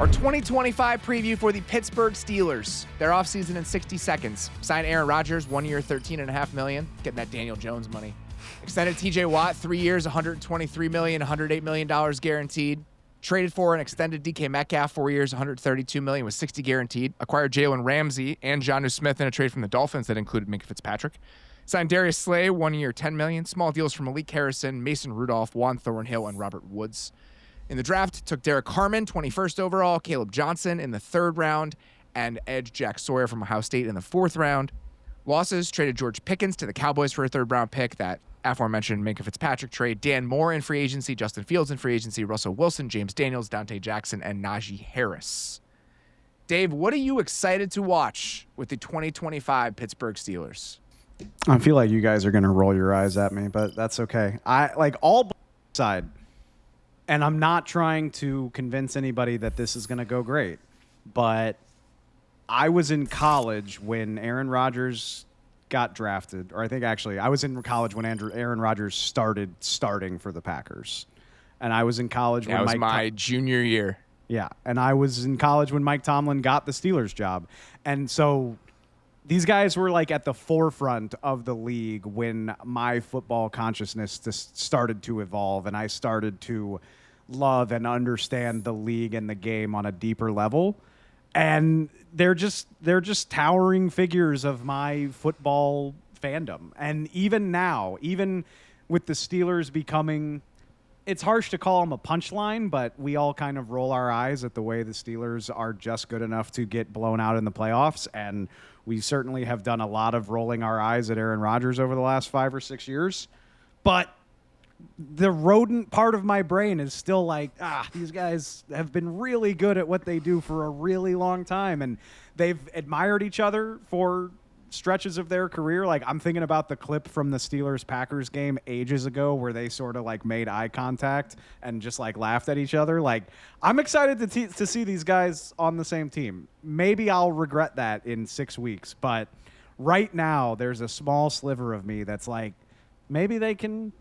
Our 2025 preview for the Pittsburgh Steelers. Their offseason in 60 seconds. Signed Aaron Rodgers, 1 year, $13.5 million. Getting that Daniel Jones money. Extended TJ Watt, 3 years, $123 million, $108 million guaranteed. Traded for and extended DK Metcalf, 4 years, $132 million with $60 guaranteed. Acquired Jalen Ramsey and Jonnu Smith in a trade from the Dolphins that included Minka Fitzpatrick. Signed Darius Slay, 1 year, $10 million. Small deals from Malik Harrison, Mason Rudolph, Juan Thornhill, and Robert Woods. In the draft, took Derrik Harmon, 21st overall, Caleb Johnson in the 3rd round, and edge Jack Sawyer from Ohio State in the 4th round. Losses, traded George Pickens to the Cowboys for a 3rd round pick. That aforementioned Minka Fitzpatrick trade. Dan Moore in free agency, Justin Fields in free agency, Russell Wilson, James Daniels, Dante Jackson, and Najee Harris. Dave, what are you excited to watch with the 2025 Pittsburgh Steelers? I feel like you guys are going to roll your eyes at me, but that's okay. I like all side. And I'm not trying to convince anybody that this is going to go great, but I was in college when Aaron Rodgers got drafted, or I think actually I was in college when Aaron Rodgers starting for the Packers, and I was in college when that was my junior year. Yeah, and I was in college when Mike Tomlin got the Steelers job, and so these guys were like at the forefront of the league when my football consciousness just started to evolve, and I started to love and understand the league and the game on a deeper level. And they're just towering figures of my football fandom. And even now, even with the Steelers becoming, it's harsh to call them a punchline, but we all kind of roll our eyes at the way the Steelers are just good enough to get blown out in the playoffs. And we certainly have done a lot of rolling our eyes at Aaron Rodgers over the last 5 or 6 years. But the rodent part of my brain is still like, these guys have been really good at what they do for a really long time. And they've admired each other for stretches of their career. Like, I'm thinking about the clip from the Steelers-Packers game ages ago where they sort of like made eye contact and just like laughed at each other. Like, I'm excited to see these guys on the same team. Maybe I'll regret that in 6 weeks. But right now, there's a small sliver of me that's like, Maybe they can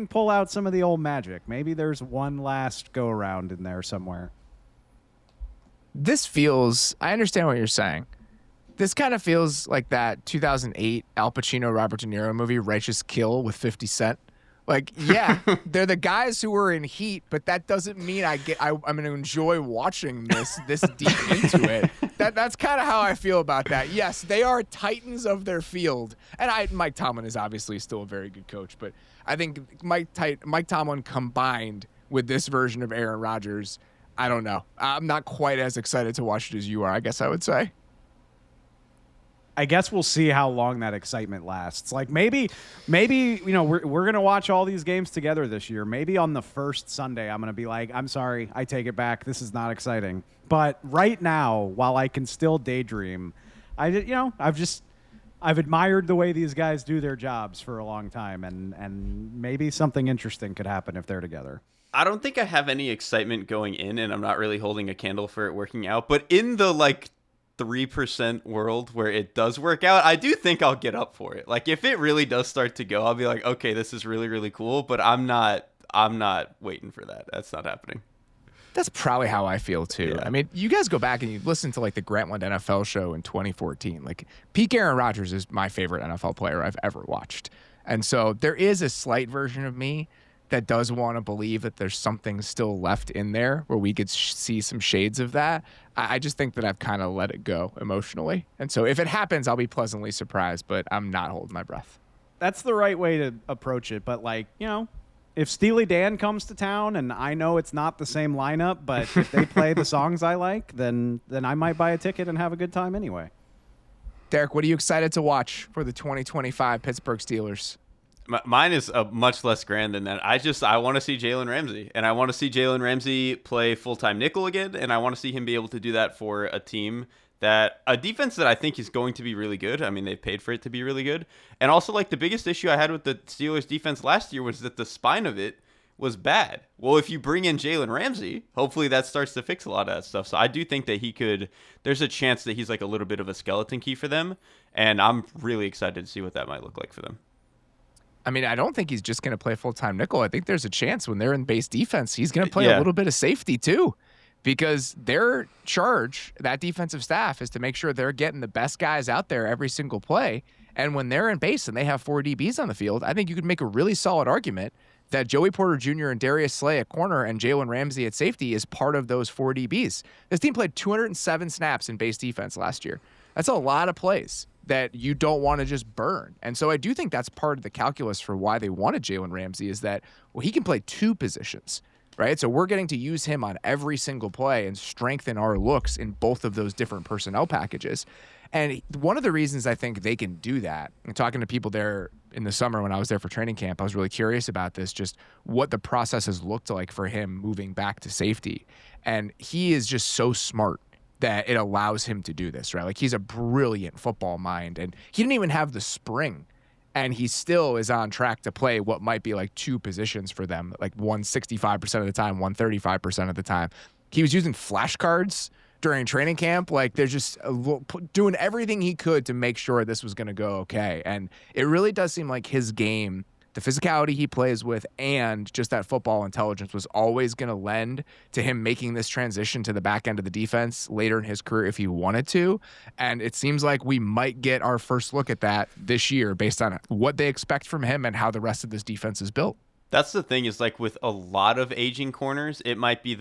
pull out some of the old magic. Maybe there's one last go around in there somewhere. This feels, I understand what you're saying. This kind of feels like that 2008 Al Pacino, Robert De Niro movie, Righteous Kill with 50 Cent. Like, yeah, they're the guys who were in Heat, but that doesn't mean I'm going to enjoy watching this deep into it. That's kind of how I feel about that. Yes, they are titans of their field, and Mike Tomlin is obviously still a very good coach, but I think Mike Tomlin combined with this version of Aaron Rodgers, I don't know. I'm not quite as excited to watch it as you are, I guess I would say. I guess we'll see how long that excitement lasts. Like maybe you know, we're going to watch all these games together this year. Maybe on the first Sunday I'm going to be like, I'm sorry, I take it back. This is not exciting. But right now, while I can still daydream, I've admired the way these guys do their jobs for a long time, and maybe something interesting could happen if they're together. I don't think I have any excitement going in, and I'm not really holding a candle for it working out. But in the 3% world where it does work out, I do think I'll get up for it. Like, if it really does start to go, I'll be like, okay, this is really, really cool, but I'm not waiting for that. That's not happening. That's probably how I feel too. Yeah. I mean, you guys go back and you listen to the Grantland NFL show in 2014. Like, peak Aaron Rodgers is my favorite NFL player I've ever watched. And so there is a slight version of me that does want to believe that there's something still left in there where we could see some shades of that. I just think that I've kind of let it go emotionally. And so if it happens, I'll be pleasantly surprised, but I'm not holding my breath. That's the right way to approach it. But if Steely Dan comes to town, and I know it's not the same lineup, but if they play the songs I like, then I might buy a ticket and have a good time anyway. Derek, what are you excited to watch for the 2025 Pittsburgh Steelers? Mine is much less grand than that. I want to see Jalen Ramsey, and I want to see Jalen Ramsey play full-time nickel again, and I want to see him be able to do that for a defense that I think is going to be really good. I mean, they've paid for it to be really good. And also, the biggest issue I had with the Steelers defense last year was that the spine of it was bad. Well, if you bring in Jalen Ramsey, hopefully that starts to fix a lot of that stuff. So I do think that there's a chance that he's a little bit of a skeleton key for them, and I'm really excited to see what that might look like for them. I mean, I don't think he's just going to play full-time nickel. I think there's a chance when they're in base defense, he's going to play a little bit of safety too. because their charge, that defensive staff, is to make sure they're getting the best guys out there every single play. And when they're in base and they have 4 DBs on the field, I think you could make a really solid argument that Joey Porter Jr. and Darius Slay at corner and Jalen Ramsey at safety is part of those 4 DBs. This team played 207 snaps in base defense last year. That's a lot of plays that you don't want to just burn. And so I do think that's part of the calculus for why they wanted Jalen Ramsey, is that, well, he can play 2 positions, right? So we're getting to use him on every single play and strengthen our looks in both of those different personnel packages. And one of the reasons I think they can do that, and talking to people there in the summer when I was there for training camp, I was really curious about this, just what the process has looked like for him moving back to safety. And he is just so smart that it allows him to do this, right? Like, he's a brilliant football mind, and he didn't even have the spring, and he still is on track to play what might be like 2 positions for them, like 165% of the time, 135% of the time. He was using flashcards during training camp. Like, they're just doing everything he could to make sure this was going to go okay. And it really does seem like his game, the physicality he plays with, and just that football intelligence was always going to lend to him making this transition to the back end of the defense later in his career if he wanted to. And it seems like we might get our first look at that this year based on what they expect from him and how the rest of this defense is built. That's the thing, is like with a lot of aging corners, it might be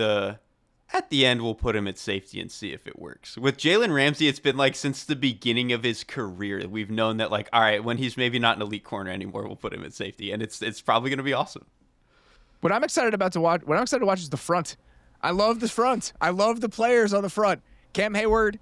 at the end, we'll put him at safety and see if it works. With Jalen Ramsey, it's been like since the beginning of his career, we've known that, like, all right, when he's maybe not an elite corner anymore, we'll put him at safety, and it's probably going to be awesome. What I'm excited to watch is the front. I love the front. I love the players on the front. Cam Hayward,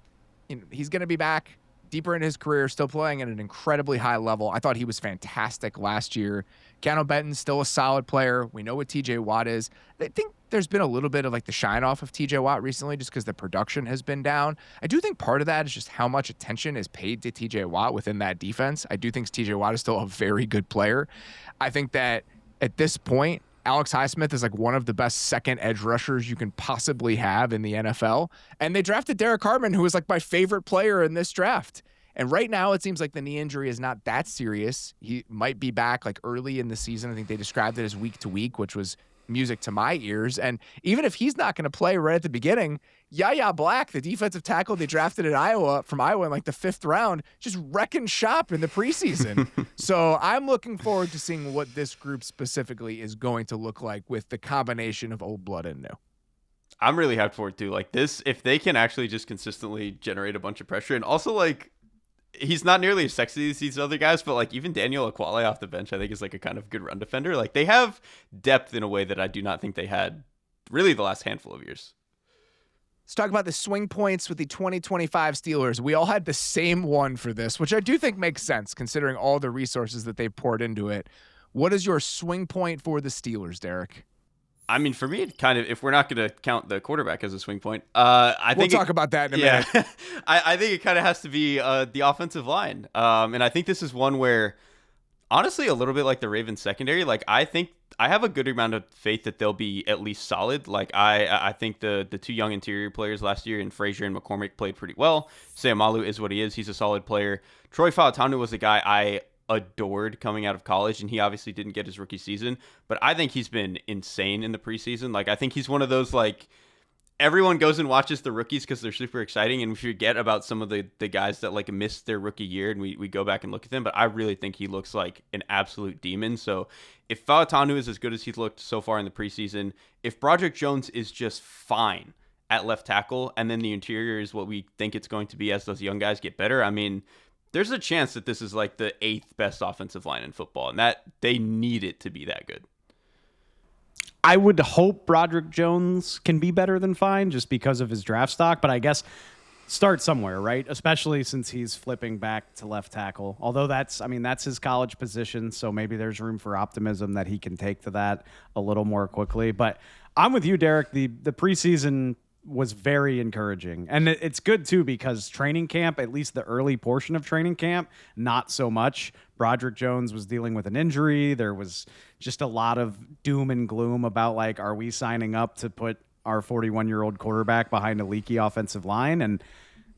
he's going to be back deeper in his career, still playing at an incredibly high level. I thought he was fantastic last year. Keanu Benton's still a solid player. We know what TJ Watt is. I think there's been a little bit of like the shine off of TJ Watt recently just because the production has been down. I do think part of that is just how much attention is paid to TJ Watt within that defense. I do think TJ Watt is still a very good player. I think that at this point, Alex Highsmith is like one of the best second edge rushers you can possibly have in the NFL. And they drafted Derrik Hartman, who is like my favorite player in this draft. And right now, it seems like the knee injury is not that serious. He might be back like early in the season. I think they described it as week to week, which was music to my ears. And even if he's not going to play right at the beginning, Yaya Black, the defensive tackle they drafted from Iowa in like the 5th round, just wrecking shop in the preseason. So I'm looking forward to seeing what this group specifically is going to look like with the combination of old blood and new. I'm really hyped for it too. Like this, if they can actually just consistently generate a bunch of pressure, and also like, he's not nearly as sexy as these other guys, but like even Daniel Akwale off the bench, I think is like a kind of good run defender. Like they have depth in a way that I do not think they had really the last handful of years. Let's talk about the swing points with the 2025 Steelers. We all had the same one for this, which I do think makes sense considering all the resources that they've poured into it. What is your swing point for the Steelers, Derrik? I mean, for me, it kind of, if we're not going to count the quarterback as a swing point, I think we'll talk about that in a minute. I think it kind of has to be the offensive line. And I think this is one where, honestly, a little bit like the Ravens secondary, like I think I have a good amount of faith that they'll be at least solid. Like I think the 2 young interior players last year in Frazier and McCormick played pretty well. Seumalo is what he is. He's a solid player. Troy Fautanu was a guy I adored coming out of college, and he obviously didn't get his rookie season, but I think he's been insane in the preseason. Like I think he's one of those, like, everyone goes and watches the rookies because they're super exciting, and we forget about some of the guys that like missed their rookie year, and we go back and look at them. But I really think he looks like an absolute demon. So if Fautanu is as good as he's looked so far in the preseason, if Broderick Jones is just fine at left tackle, and then the interior is what we think it's going to be as those young guys get better, I mean, there's a chance that this is like the 8th best offensive line in football, and that they need it to be that good. I would hope Broderick Jones can be better than fine just because of his draft stock, but I guess start somewhere, right? Especially since he's flipping back to left tackle. Although that's his college position, so maybe there's room for optimism that he can take to that a little more quickly. But I'm with you, Derrik. The preseason was very encouraging. And it's good, too, because training camp, at least the early portion of training camp, not so much. Broderick Jones was dealing with an injury. There was just a lot of doom and gloom about, like, are we signing up to put our 41-year-old quarterback behind a leaky offensive line? And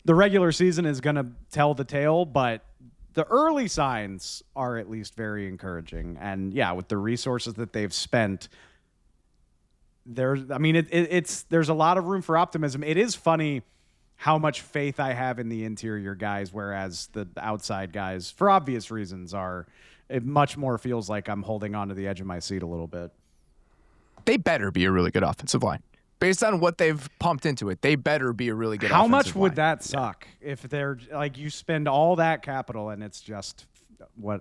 the regular season is going to tell the tale, but the early signs are at least very encouraging. And, yeah, with the resources that they've spent, there's a lot of room for optimism. It is funny how much faith I have in the interior guys, whereas the outside guys, for obvious reasons, it much more feels like I'm holding on to the edge of my seat a little bit. They better be a really good offensive line. Based on what they've pumped into it, they better be a really good How offensive much line. would that suck if they're like you spend all that capital and it's just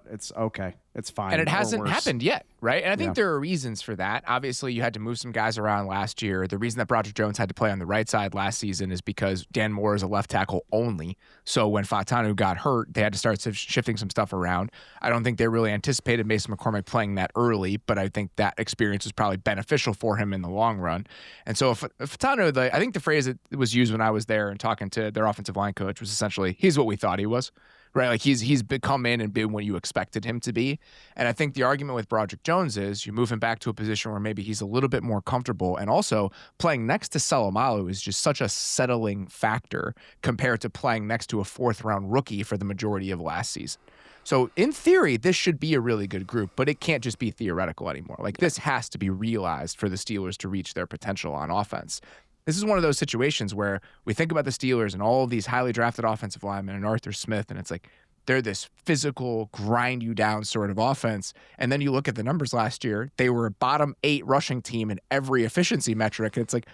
it's okay. It's fine. And it hasn't happened yet, right? And I think Yeah. there are reasons for that. Obviously, you had to move some guys around last year. The reason that Broderick Jones had to play on the right side last season is because Dan Moore is a left tackle only. So when Fatanu got hurt, they had to start shifting some stuff around. I don't think they really anticipated Mason McCormick playing that early, but I think that experience was probably beneficial for him in the long run. And so if Fatanu, I think the phrase that was used when I was there and talking to their offensive line coach was essentially, he's what we thought he was. Right, like he's come in and been what you expected him to be. And I think the argument with Broderick Jones is you move him back to a position where maybe he's a little bit more comfortable. And also playing next to Selomalu is just such a settling factor compared to playing next to a fourth-round rookie for the majority of last season. So in theory, this should be a really good group, but it can't just be theoretical anymore. Like this has to be realized for the Steelers to reach their potential on offense. This is one of those situations where we think about the Steelers and all of these highly drafted offensive linemen and Arthur Smith, and it's like they're this physical, grind you down sort of offense. And then you look at the numbers last year, they were a bottom 8 rushing team in every efficiency metric. And it's like,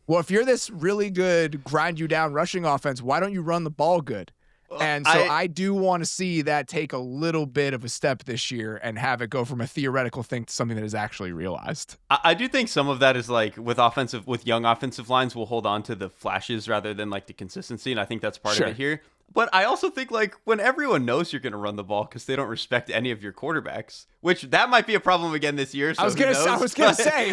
well, if you're this really good grind you down rushing offense, why don't you run the ball good? And so I do want to see that take a little bit of a step this year and have it go from a theoretical thing to something that is actually realized. I do think some of that is like with young offensive lines, we'll hold on to the flashes rather than like the consistency. And I think that's part of it here. But I also think like when everyone knows you're going to run the ball because they don't respect any of your quarterbacks, which that might be a problem again this year. So I was going to say,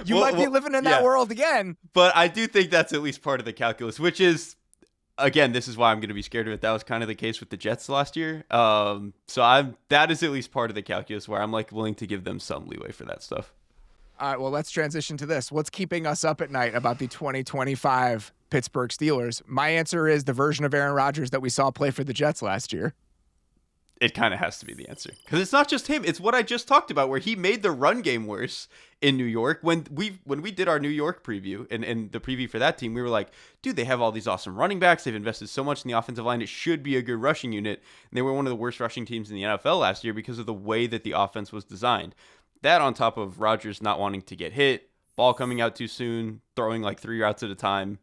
you might be living in that world again. But I do think that's at least part of the calculus, which is, again, this is why I'm going to be scared of it. That was kind of the case with the Jets last year. That is at least part of the calculus where I'm like willing to give them some leeway for that stuff. All right, well, let's transition to this. What's keeping us up at night about the 2025 Pittsburgh Steelers? My answer is the version of Aaron Rodgers that we saw play for the Jets last year. It kind of has to be the answer. Because it's not just him. It's what I just talked about, where he made the run game worse in New York. When we did our New York preview and the preview for that team, we were like, dude, they have all these awesome running backs. They've invested so much in the offensive line. It should be a good rushing unit. And they were one of the worst rushing teams in the NFL last year because of the way that the offense was designed. That on top of Rodgers not wanting to get hit, ball coming out too soon, throwing like 3 routes at a time.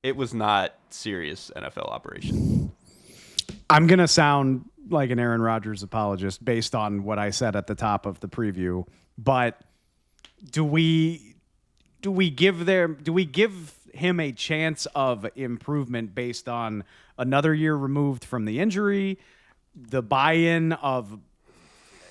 It was not serious NFL operation. I'm going to sound like an Aaron Rodgers apologist based on what I said at the top of the preview, but do we give him a chance of improvement based on another year removed from the injury, the buy-in of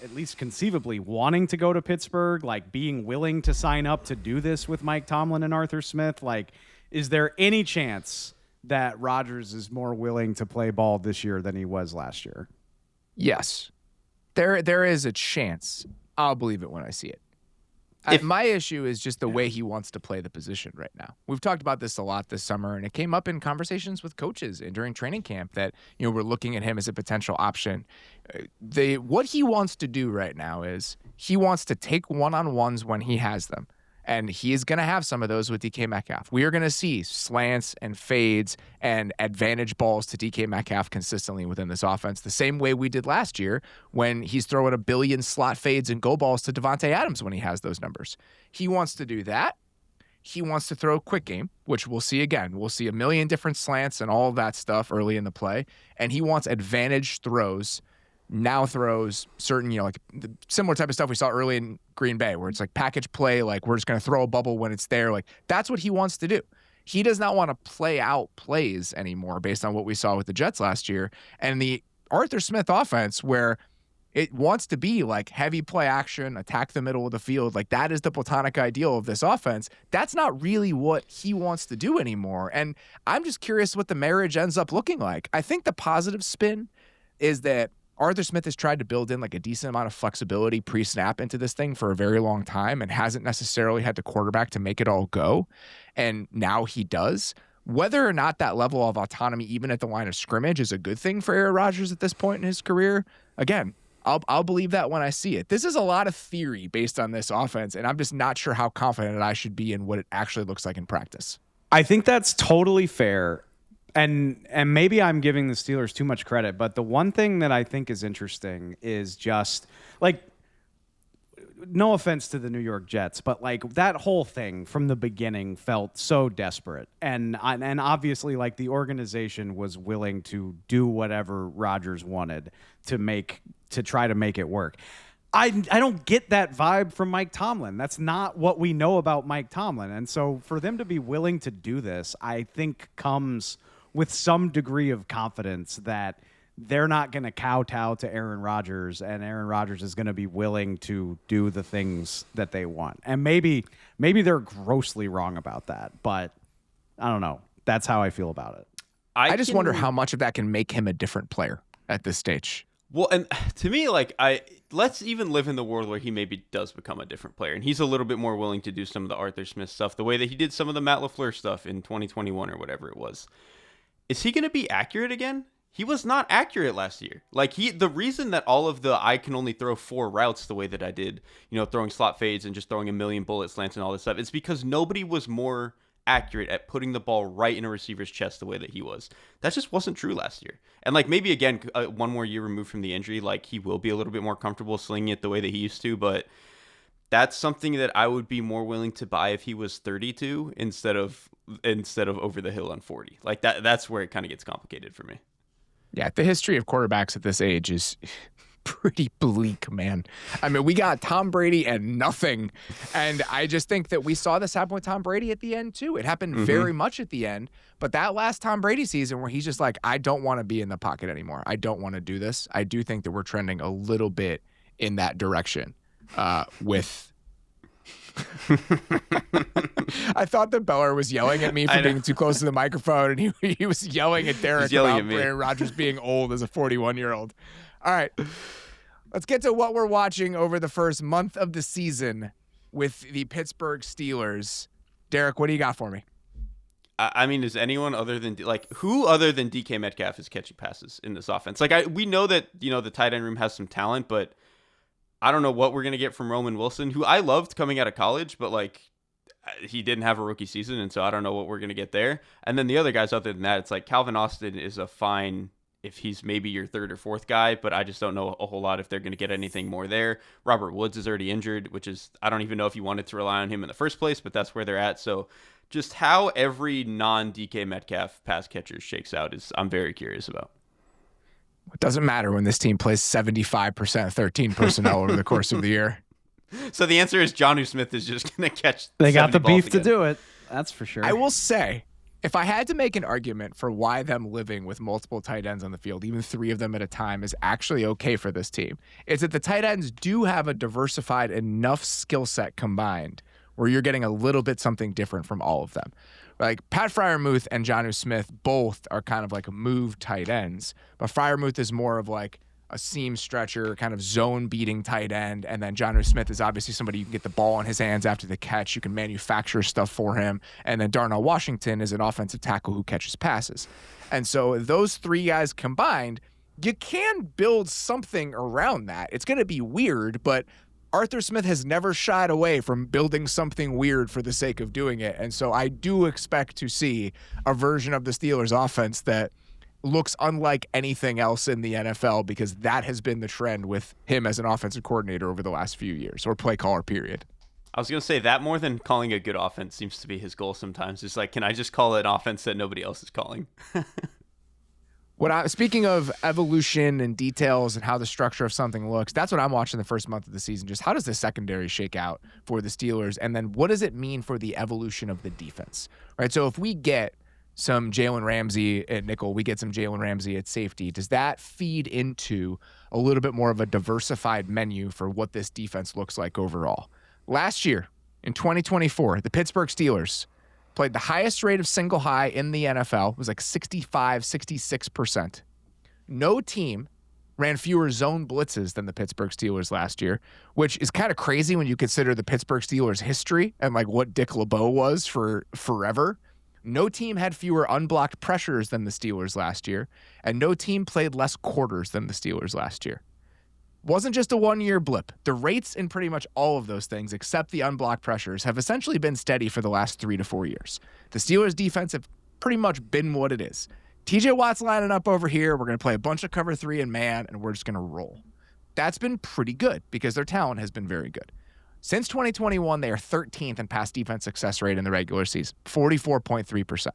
at least conceivably wanting to go to Pittsburgh, like being willing to sign up to do this with Mike Tomlin and Arthur Smith? Like, is there any chance that Rodgers is more willing to play ball this year than he was last year? Yes. There is a chance. I'll believe it when I see it. My issue is just the way he wants to play the position right now. We've talked about this a lot this summer, and it came up in conversations with coaches and during training camp that, we're looking at him as a potential option. What he wants to do right now is he wants to take one-on-ones when he has them. And he is going to have some of those with DK Metcalf. We are going to see slants and fades and advantage balls to DK Metcalf consistently within this offense, the same way we did last year when he's throwing a billion slot fades and go balls to Devontae Adams when he has those numbers. He wants to do that. He wants to throw a quick game, which we'll see again. We'll see a million different slants and all of that stuff early in the play. And he wants advantage throws. Now throws certain, like the similar type of stuff we saw early in Green Bay, where it's like package play, like we're just going to throw a bubble when it's there. Like that's what he wants to do. He does not want to play out plays anymore based on what we saw with the Jets last year. And the Arthur Smith offense, where it wants to be like heavy play action, attack the middle of the field. Like that is the platonic ideal of this offense. That's not really what he wants to do anymore. And I'm just curious what the marriage ends up looking like. I think the positive spin is that Arthur Smith has tried to build in like a decent amount of flexibility pre-snap into this thing for a very long time and hasn't necessarily had the quarterback to make it all go. And now he does. Whether or not that level of autonomy, even at the line of scrimmage, is a good thing for Aaron Rodgers at this point in his career, again, I'll believe that when I see it. This is a lot of theory based on this offense, and I'm just not sure how confident I should be in what it actually looks like in practice. I think that's totally fair. And maybe I'm giving the Steelers too much credit, but the one thing that I think is interesting is just like, no offense to the New York Jets, but like that whole thing from the beginning felt so desperate. And obviously like the organization was willing to do whatever Rodgers wanted to try to make it work. I don't get that vibe from Mike Tomlin. That's not what we know about Mike Tomlin. And so for them to be willing to do this, I think comes with some degree of confidence that they're not going to kowtow to Aaron Rodgers, and Aaron Rodgers is going to be willing to do the things that they want. And maybe they're grossly wrong about that, but I don't know. That's how I feel about it. I just wonder how much of that can make him a different player at this stage. Well, and to me, like, let's even live in the world where he maybe does become a different player, and he's a little bit more willing to do some of the Arthur Smith stuff, the way that he did some of the Matt LaFleur stuff in 2021 or whatever it was. Is he going to be accurate again? He was not accurate last year. Like the reason that all of I can only throw 4 routes the way that I did, throwing slot fades and just throwing a million bullet slants and all this stuff, it's because nobody was more accurate at putting the ball right in a receiver's chest the way that he was. That just wasn't true last year. And like maybe again, one more year removed from the injury, like he will be a little bit more comfortable slinging it the way that he used to, but that's something that I would be more willing to buy if he was 32 instead of over the hill on 40. Like that's where it kind of gets complicated for me. Yeah, the history of quarterbacks at this age is pretty bleak, man. I mean, we got Tom Brady and nothing. And I just think that we saw this happen with Tom Brady at the end, too. It happened very much at the end. But that last Tom Brady season where he's just like, I don't want to be in the pocket anymore. I don't want to do this. I do think that we're trending a little bit in that direction with... I thought that Beller was yelling at me for being too close to the microphone, and he was yelling at Derrik about Aaron Rodgers being old as a 41-year-old. All right, let's get to what we're watching over the first month of the season with the Pittsburgh Steelers. Derrik, what do you got for me? I mean, is anyone other than who other than DK Metcalf is catching passes in this offense? Like we know that the tight end room has some talent, but I don't know what we're going to get from Roman Wilson, who I loved coming out of college, but like he didn't have a rookie season, and so I don't know what we're going to get there. And then the other guys other than that, it's like Calvin Austin is a fine if he's maybe your 3rd or 4th guy, but I just don't know a whole lot if they're going to get anything more there. Robert Woods is already injured, which is, I don't even know if you wanted to rely on him in the first place, but that's where they're at. So just how every non-DK Metcalf pass catcher shakes out I'm very curious about. It doesn't matter when this team plays 75% 13 personnel over the course of the year. So the answer is Jonnu Smith is just going to catch. They got the beef to do it. That's for sure. I will say, if I had to make an argument for why them living with multiple tight ends on the field, even 3 of them at a time, is actually okay for this team, it's that the tight ends do have a diversified enough skill set combined where you're getting a little bit something different from all of them. Like Pat Freiermuth and Jonnu Smith both are kind of like move tight ends, but Freiermuth is more of like a seam stretcher, kind of zone beating tight end, and then Jonnu Smith is obviously somebody you can get the ball in his hands after the catch. You can manufacture stuff for him, and then Darnell Washington is an offensive tackle who catches passes. And so those 3 guys combined, you can build something around that. It's going to be weird, but Arthur Smith has never shied away from building something weird for the sake of doing it. And so I do expect to see a version of the Steelers offense that looks unlike anything else in the NFL, because that has been the trend with him as an offensive coordinator over the last few years, or play caller, period. I was going to say that more than calling a good offense seems to be his goal sometimes. It's like, can I just call an offense that nobody else is calling? Speaking of evolution and details and how the structure of something looks, that's what I'm watching the first month of the season. Just how does the secondary shake out for the Steelers? And then what does it mean for the evolution of the defense? Right. So if we get some Jalen Ramsey at nickel, we get some Jalen Ramsey at safety, does that feed into a little bit more of a diversified menu for what this defense looks like overall? Last year, in 2024, the Pittsburgh Steelers played the highest rate of single high in the NFL. It was like 65, 66%. No team ran fewer zone blitzes than the Pittsburgh Steelers last year, which is kind of crazy when you consider the Pittsburgh Steelers' history and like what Dick LeBeau was for forever. No team had fewer unblocked pressures than the Steelers last year, and no team played less quarters than the Steelers last year. wasn't just a one-year blip. The rates in pretty much all of those things, except the unblocked pressures, have essentially been steady for the last 3 to 4 years. The Steelers' defense have pretty much been what it is. TJ Watt's lining up over here. We're going to play a bunch of cover 3 and man, and we're just going to roll. That's been pretty good because their talent has been very good. Since 2021, they are 13th in pass defense success rate in the regular season, 44.3%.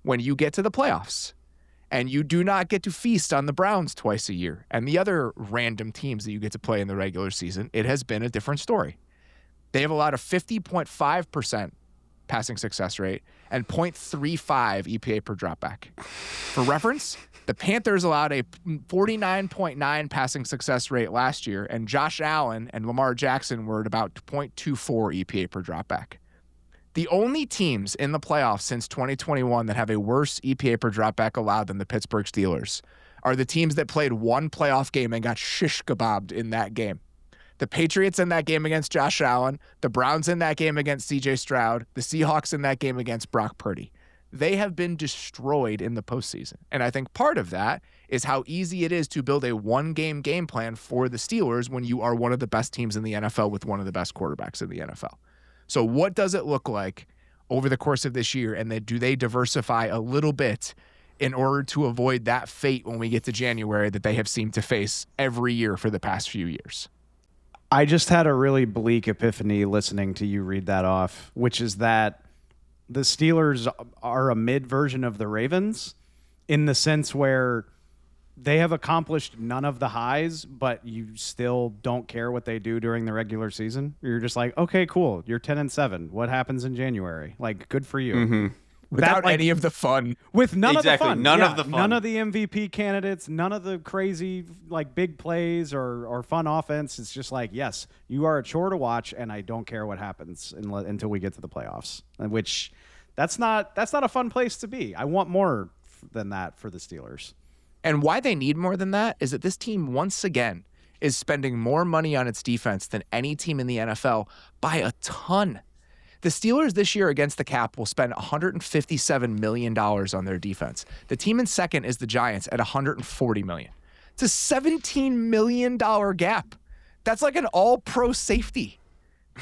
When you get to the playoffs, and you do not get to feast on the Browns twice a year and the other random teams that you get to play in the regular season, it has been a different story. They have allowed a 50.5% passing success rate and 0.35 EPA per dropback. For reference, the Panthers allowed a 49.9 passing success rate last year, and Josh Allen and Lamar Jackson were at about 0.24 EPA per dropback. The only teams in the playoffs since 2021 that have a worse EPA per dropback allowed than the Pittsburgh Steelers are the teams that played one playoff game and got shish kebabbed in that game. The Patriots in that game against Josh Allen, the Browns in that game against CJ Stroud, the Seahawks in that game against Brock Purdy. They have been destroyed in the postseason. And I think part of that is how easy it is to build a one-game game plan for the Steelers when you are one of the best teams in the NFL with one of the best quarterbacks in the NFL. So what does it look like over the course of this year? And then do they diversify a little bit in order to avoid that fate when we get to January that they have seemed to face every year for the past few years? I just had a really bleak epiphany listening to you read that off, which is that the Steelers are a mid version of the Ravens in the sense where they have accomplished none of the highs, but you still don't care what they do during the regular season. You're just like, okay, cool. You're 10-7. What happens in January? Like, good for you. Mm-hmm. Without any of the fun. With none of the fun. None of the fun. None of the MVP candidates, none of the crazy, like, big plays or fun offense. It's just like, yes, you are a chore to watch, and I don't care what happens until we get to the playoffs, which that's not a fun place to be. I want more than that for the Steelers. And why they need more than that is that this team, once again, is spending more money on its defense than any team in the NFL by a ton. The Steelers this year against the cap will spend $157 million on their defense. The team in second is the Giants at $140 million. It's a $17 million gap. That's like an all-pro safety.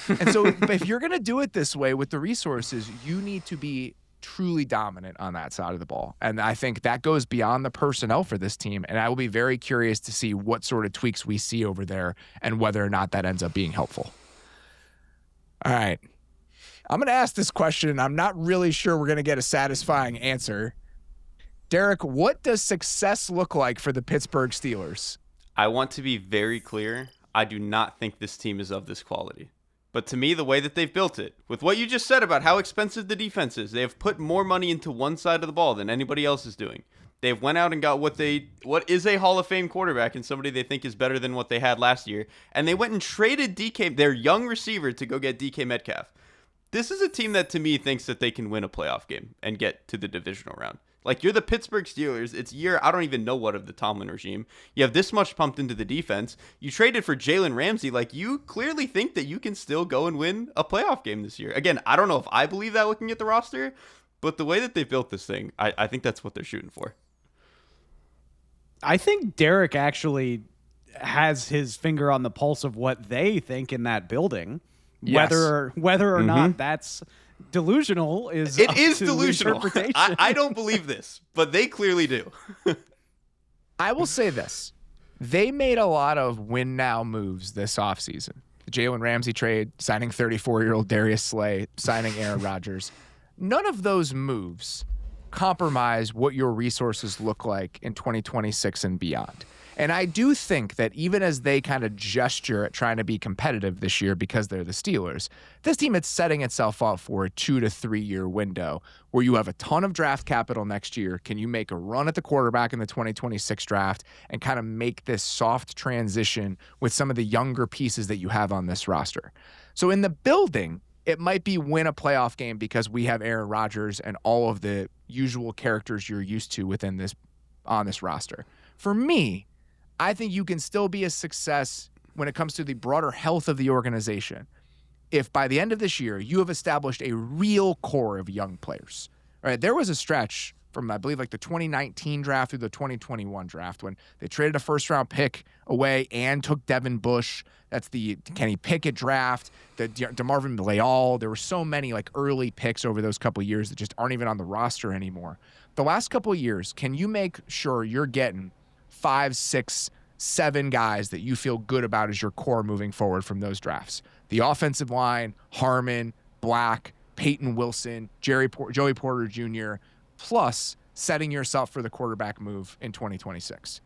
And so if you're going to do it this way with the resources, you need to be truly dominant on that side of the ball. And I think that goes beyond the personnel for this team. And I will be very curious to see what sort of tweaks we see over there and whether or not that ends up being helpful. All right. I'm going to ask this question. I'm not really sure we're going to get a satisfying answer. Derrik, what does success look like for the Pittsburgh Steelers? I want to be very clear. I do not think this team is of this quality. But to me, the way that they've built it, with what you just said about how expensive the defense is, they have put more money into one side of the ball than anybody else is doing. They've went out and got what is a Hall of Fame quarterback and somebody they think is better than what they had last year. And they went and traded their young receiver, to go get DK Metcalf. This is a team that, to me, thinks that they can win a playoff game and get to the divisional round. Like, you're the Pittsburgh Steelers. It's year, I don't even know what, of the Tomlin regime. You have this much pumped into the defense. You traded for Jalen Ramsey. Like, you clearly think that you can still go and win a playoff game this year. Again, I don't know if I believe that looking at the roster, but the way that they built this thing, I think that's what they're shooting for. I think Derrik actually has his finger on the pulse of what they think in that building. Yes. Whether or not that's delusional is delusional. I don't believe this, but they clearly do. I will say this. They made a lot of win now moves this offseason. The Jalen Ramsey trade, signing 34-year-old Darius Slay, signing Aaron Rodgers. None of those moves compromise what your resources look like in 2026 and beyond. And I do think that even as they kind of gesture at trying to be competitive this year because they're the Steelers, this team is setting itself up for a 2 to 3 year window where you have a ton of draft capital next year. Can you make a run at the quarterback in the 2026 draft and kind of make this soft transition with some of the younger pieces that you have on this roster? So in the building, it might be win a playoff game because we have Aaron Rodgers and all of the usual characters you're used to on this roster. For me, I think you can still be a success when it comes to the broader health of the organization if by the end of this year you have established a real core of young players. All right, there was a stretch from, I believe, like the 2019 draft through the 2021 draft, when they traded a first-round pick away and took Devin Bush. That's the Kenny Pickett draft, the DeMarvin Leal. There were so many like early picks over those couple of years that just aren't even on the roster anymore. The last couple of years, can you make sure you're getting 5, 6, 7 guys that you feel good about as your core moving forward from those drafts? The offensive line, Harmon, Black, Peyton Wilson, Joey Porter Jr., plus setting yourself for the quarterback move in 2026.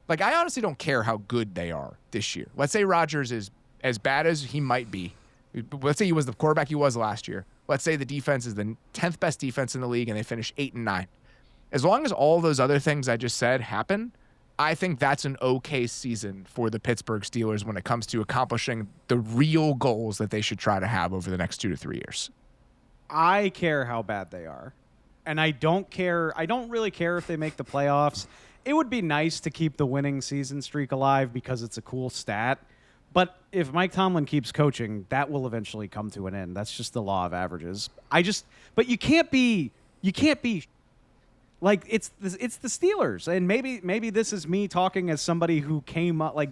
Like, I honestly don't care how good they are this year. Let's say Rodgers is as bad as he might be. Let's say he was the quarterback he was last year. Let's say the defense is the 10th best defense in the league and they finish 8-9. As long as all those other things I just said happen, I think that's an okay season for the Pittsburgh Steelers when it comes to accomplishing the real goals that they should try to have over the next 2 to 3 years. I care how bad they are. And I don't really care if they make the playoffs. It would be nice to keep the winning season streak alive because it's a cool stat. But if Mike Tomlin keeps coaching, that will eventually come to an end. That's just the law of averages. But you can't be like, it's the Steelers. And maybe this is me talking as somebody who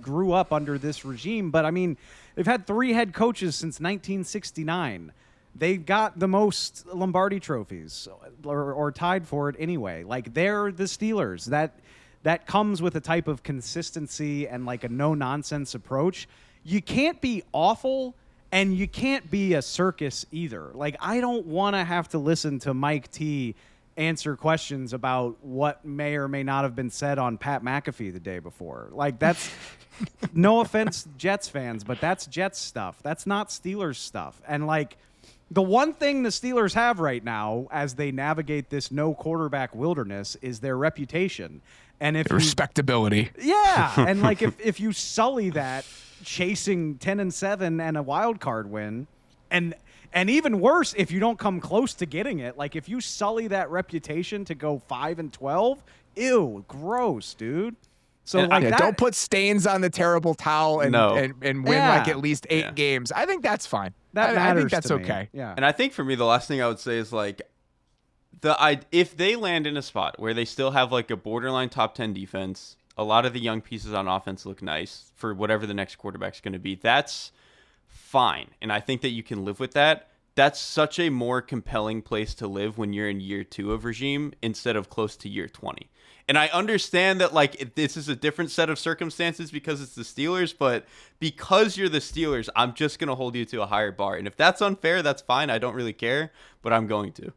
grew up under this regime. But I mean, they've had 3 head coaches since 1969. They got the most Lombardi trophies or tied for it anyway. Like, they're the Steelers. That comes with a type of consistency and like a no-nonsense approach. You can't be awful and you can't be a circus either. Like, I don't want to have to listen to Mike T answer questions about what may or may not have been said on Pat McAfee the day before. Like, that's no offense, Jets fans, but that's Jets stuff. That's not Steelers stuff. And like, the one thing the Steelers have right now as they navigate this no quarterback wilderness is their reputation. And if respectability. Yeah. And like, if you sully that chasing 10-7 and a wild card win, and even worse, if you don't come close to getting it, like if you sully that reputation to go 5-12, ew, gross, dude. So and like, don't put stains on the terrible towel and win like at least 8 games. I think that's fine. I think that's okay. Yeah. And I think for me, the last thing I would say is like, if they land in a spot where they still have like a borderline top 10 defense, a lot of the young pieces on offense look nice for whatever the next quarterback's going to be, that's fine. And I think that you can live with that. That's such a more compelling place to live when you're in year 2 of regime instead of close to year 20. And I understand that like this is a different set of circumstances because it's the Steelers, but because you're the Steelers, I'm just going to hold you to a higher bar. And if that's unfair, that's fine. I don't really care, but I'm going to.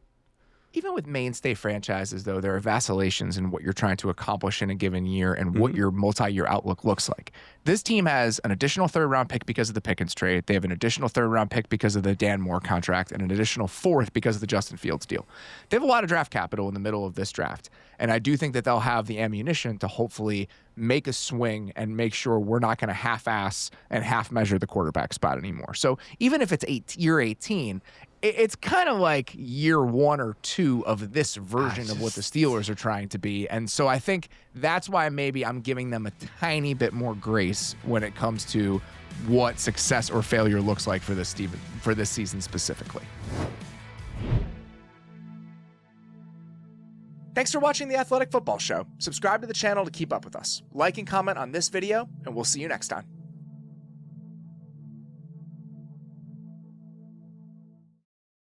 Even with mainstay franchises, though, there are vacillations in what you're trying to accomplish in a given year and what your multi-year outlook looks like. This team has an additional 3rd-round pick because of the Pickens trade. They have an additional 3rd-round pick because of the Dan Moore contract and an additional 4th because of the Justin Fields deal. They have a lot of draft capital in the middle of this draft, and I do think that they'll have the ammunition to hopefully make a swing and make sure we're not going to half-ass and half-measure the quarterback spot anymore. So even if it's year 18, it's kind of like year 1 or 2 of this version of what the Steelers are trying to be. And so I think that's why maybe I'm giving them a tiny bit more grace when it comes to what success or failure looks like for this season specifically. Thanks for watching the Athletic Football Show. Subscribe to the channel to keep up with us. Like and comment on this video, and we'll see you next time.